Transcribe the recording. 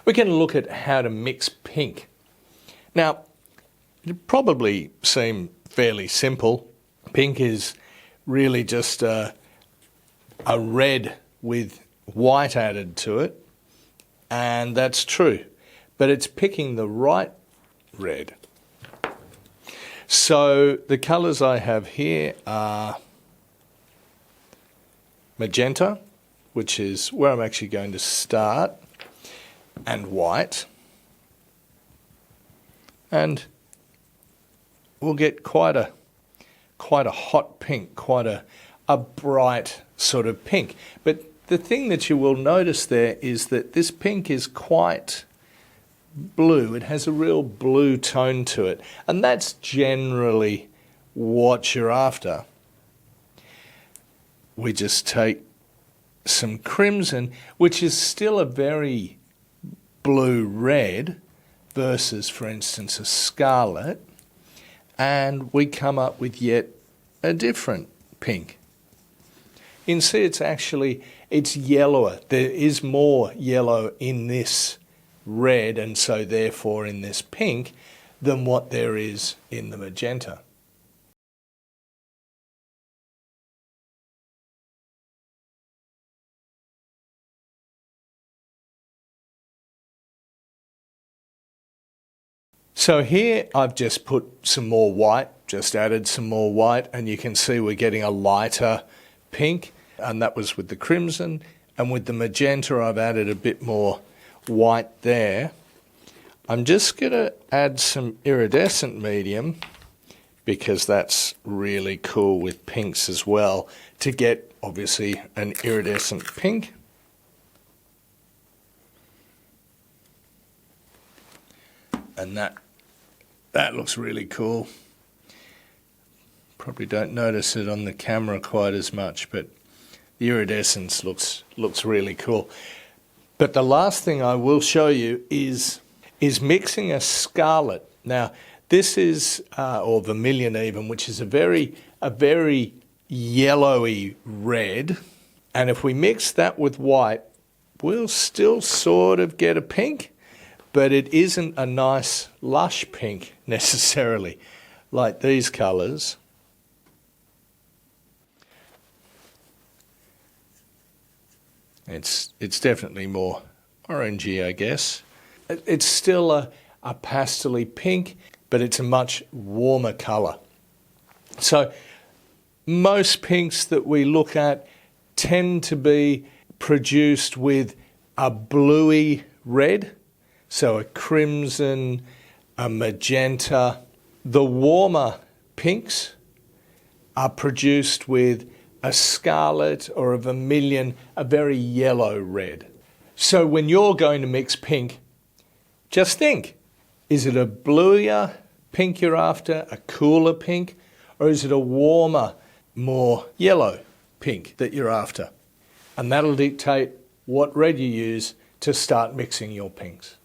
we're going to look at how to mix pink. Now, it'll probably seem fairly simple. Pink is really just a red with white added to it, and that's true, but it's picking the right red. So the colours I have here are magenta, which is where I'm actually going to start, and white, and we'll get quite a hot pink, quite a bright sort of pink. But the thing that you will notice there is that this pink is quite blue. It has a real blue tone to it, and that's generally what you're after. We just take some crimson, which is still a very blue-red versus, for instance, a scarlet, and we come up with yet a different pink. You can see it's yellower. There is more yellow in this red, and so therefore in this pink, than what there is in the magenta. So here I've just put some more white, just added some more white, and you can see we're getting a lighter pink, and that was with the crimson, and with the magenta I've added a bit more white there. I'm just going to add some iridescent medium, because that's really cool with pinks as well, to get obviously an iridescent pink. And that looks really cool. Probably don't notice it on the camera quite as much, but the iridescence looks really cool. But the last thing I will show you is mixing a scarlet. Now, this is, or vermilion even, which is a very yellowy red. And if we mix that with white, we'll still sort of get a pink, but it isn't a nice lush pink necessarily, like these colours. It's definitely more orangey, I guess. It's still a pastel-y pink, but it's a much warmer colour. So most pinks that we look at tend to be produced with a bluey red, so a crimson, a magenta. The warmer pinks are produced with a scarlet or a vermilion, a very yellow red. So when you're going to mix pink, just think, is it a bluier pink you're after, a cooler pink, or is it a warmer, more yellow pink that you're after? And that'll dictate what red you use to start mixing your pinks.